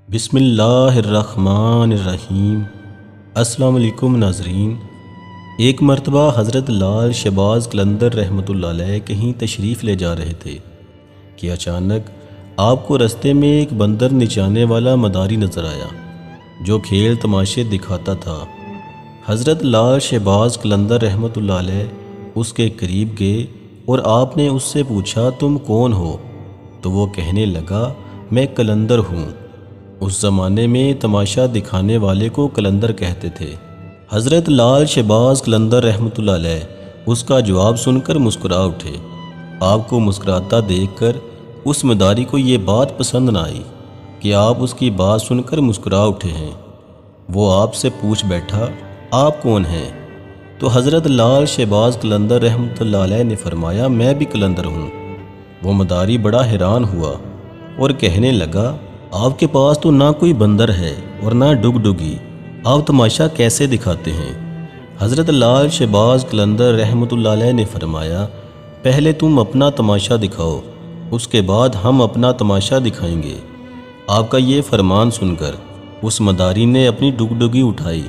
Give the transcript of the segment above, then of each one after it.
بسم اللہ الرحمن الرحیم۔ السلام علیکم ناظرین۔ ایک مرتبہ حضرت لال شہباز قلندر رحمۃ اللہ علیہ کہیں تشریف لے جا رہے تھے کہ اچانک آپ کو رستے میں ایک بندر نچانے والا مداری نظر آیا جو کھیل تماشے دکھاتا تھا۔ حضرت لال شہباز قلندر رحمۃ اللہ علیہ اس کے قریب گئے اور آپ نے اس سے پوچھا تم کون ہو؟ تو وہ کہنے لگا میں قلندر ہوں۔ اس زمانے میں تماشا دکھانے والے کو قلندر کہتے تھے۔ حضرت لال شہباز قلندر رحمۃ اللہ علیہ اس کا جواب سن کر مسکرا اٹھے۔ آپ کو مسکراتا دیکھ کر اس مداری کو یہ بات پسند نہ آئی کہ آپ اس کی بات سن کر مسکرا اٹھے ہیں۔ وہ آپ سے پوچھ بیٹھا آپ کون ہیں؟ تو حضرت لال شہباز قلندر رحمۃ اللہ علیہ نے فرمایا میں بھی قلندر ہوں۔ وہ مداری بڑا حیران ہوا اور کہنے لگا آپ کے پاس تو نہ کوئی بندر ہے اور نہ ڈگڈگی، آپ تماشا کیسے دکھاتے ہیں؟ حضرت لال شہباز قلندر رحمۃ اللہ علیہ نے فرمایا پہلے تم اپنا تماشا دکھاؤ، اس کے بعد ہم اپنا تماشا دکھائیں گے۔ آپ کا یہ فرمان سن کر اس مداری نے اپنی ڈگڈگی اٹھائی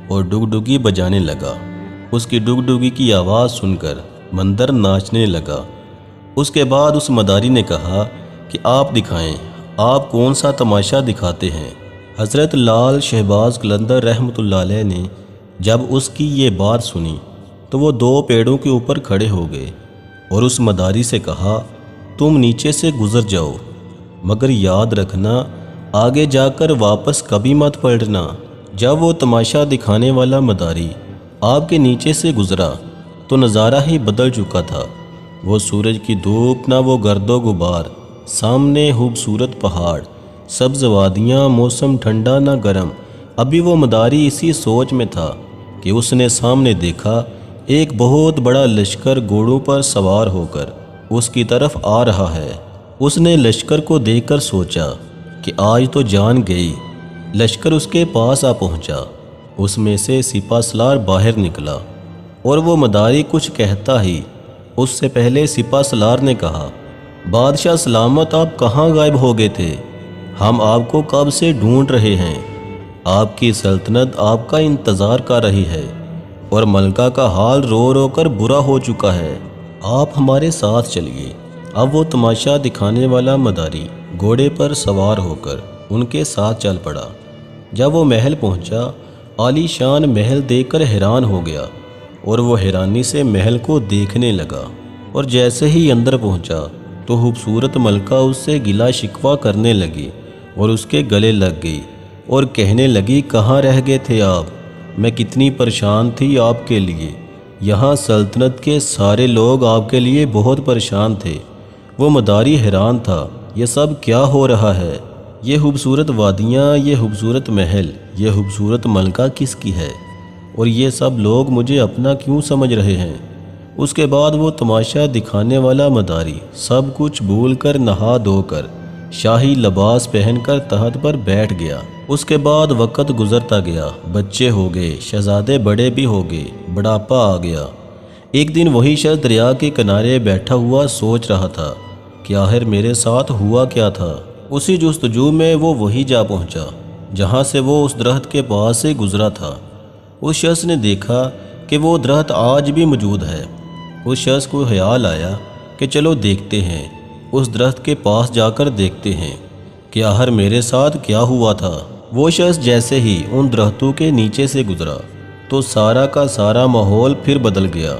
اور ڈگڈگی بجانے لگا۔ اس کی ڈگڈگی کی آواز سن کر بندر ناچنے لگا۔ اس کے بعد اس مداری نے کہا کہ آپ دکھائیں، آپ کون سا تماشا دکھاتے ہیں؟ حضرت لال شہباز قلندر رحمۃ اللہ علیہ نے جب اس کی یہ بات سنی تو وہ دو پیڑوں کے اوپر کھڑے ہو گئے اور اس مداری سے کہا تم نیچے سے گزر جاؤ، مگر یاد رکھنا آگے جا کر واپس کبھی مت پلٹنا۔ جب وہ تماشا دکھانے والا مداری آپ کے نیچے سے گزرا تو نظارہ ہی بدل چکا تھا۔ وہ سورج کی دھوپ نہ وہ گرد و غبار، سامنے خوبصورت پہاڑ، سبز وادیاں، موسم ٹھنڈا نہ گرم۔ ابھی وہ مداری اسی سوچ میں تھا کہ اس نے سامنے دیکھا ایک بہت بڑا لشکر گھوڑوں پر سوار ہو کر اس کی طرف آ رہا ہے۔ اس نے لشکر کو دیکھ کر سوچا کہ آج تو جان گئی۔ لشکر اس کے پاس آ پہنچا، اس میں سے سپہ سالار باہر نکلا اور وہ مداری کچھ کہتا ہی اس سے پہلے سپہ سالار نے کہا بادشاہ سلامت، آپ کہاں غائب ہو گئے تھے؟ ہم آپ کو کب سے ڈھونڈ رہے ہیں۔ آپ کی سلطنت آپ کا انتظار کر رہی ہے اور ملکہ کا حال رو رو کر برا ہو چکا ہے، آپ ہمارے ساتھ چلیے۔ اب وہ تماشا دکھانے والا مداری گھوڑے پر سوار ہو کر ان کے ساتھ چل پڑا۔ جب وہ محل پہنچا عالی شان محل دیکھ کر حیران ہو گیا اور وہ حیرانی سے محل کو دیکھنے لگا، اور جیسے ہی اندر پہنچا تو خوبصورت ملکہ اس سے گلا شکوہ کرنے لگی اور اس کے گلے لگ گئی اور کہنے لگی کہاں رہ گئے تھے آپ؟ میں کتنی پریشان تھی آپ کے لیے، یہاں سلطنت کے سارے لوگ آپ کے لیے بہت پریشان تھے۔ وہ مداری حیران تھا یہ سب کیا ہو رہا ہے؟ یہ خوبصورت وادیاں، یہ خوبصورت محل، یہ خوبصورت ملکہ کس کی ہے؟ اور یہ سب لوگ مجھے اپنا کیوں سمجھ رہے ہیں؟ اس کے بعد وہ تماشا دکھانے والا مداری سب کچھ بھول کر نہا دھو کر شاہی لباس پہن کر تخت پر بیٹھ گیا۔ اس کے بعد وقت گزرتا گیا، بچے ہو گئے، شہزادے بڑے بھی ہو گئے، بڑھاپا آ گیا۔ ایک دن وہی شخص دریا کے کنارے بیٹھا ہوا سوچ رہا تھا کہ آخر میرے ساتھ ہوا کیا تھا۔ اسی جستجو میں وہ وہی جا پہنچا جہاں سے وہ اس درخت کے پاس سے گزرا تھا۔ اس شخص نے دیکھا کہ وہ درخت آج بھی موجود ہے۔ اس شخص کو خیال آیا کہ چلو دیکھتے ہیں، اس درخت کے پاس جا کر دیکھتے ہیں کہ آخر میرے ساتھ کیا ہوا تھا۔ وہ شخص جیسے ہی ان درختوں کے نیچے سے گزرا تو سارا کا سارا ماحول پھر بدل گیا،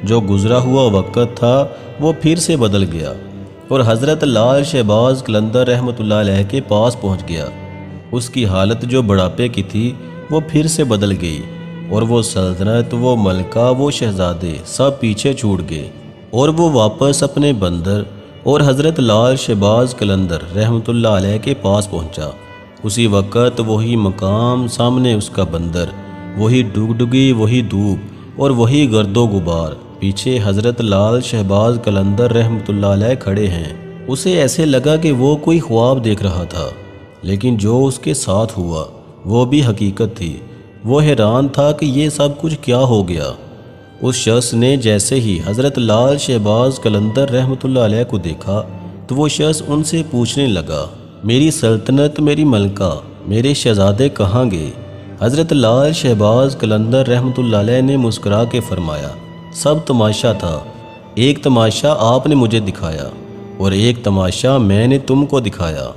جو گزرا ہوا وقت تھا وہ پھر سے بدل گیا اور حضرت لال شہباز قلندر رحمۃ اللہ علیہ کے پاس پہنچ گیا۔ اس کی حالت جو بڑھاپے کی تھی وہ پھر سے بدل گئی اور وہ سلطنت، وہ ملکہ، وہ شہزادے سب پیچھے چھوٹ گئے اور وہ واپس اپنے بندر اور حضرت لال شہباز قلندر رحمۃ اللہ علیہ کے پاس پہنچا۔ اسی وقت وہی مقام، سامنے اس کا بندر، وہی ڈگڈگی، وہی دھوپ اور وہی گرد و غبار، پیچھے حضرت لال شہباز قلندر رحمۃ اللہ علیہ کھڑے ہیں۔ اسے ایسے لگا کہ وہ کوئی خواب دیکھ رہا تھا، لیکن جو اس کے ساتھ ہوا وہ بھی حقیقت تھی۔ وہ حیران تھا کہ یہ سب کچھ کیا ہو گیا۔ اس شخص نے جیسے ہی حضرت لال شہباز قلندر رحمۃ اللہ علیہ کو دیکھا تو وہ شخص ان سے پوچھنے لگا میری سلطنت، میری ملکہ، میرے شہزادے کہاں گئے؟ حضرت لال شہباز قلندر رحمۃ اللہ علیہ نے مسکرا کے فرمایا، سب تماشا تھا، ایک تماشا آپ نے مجھے دکھایا اور ایک تماشا میں نے تم کو دکھایا۔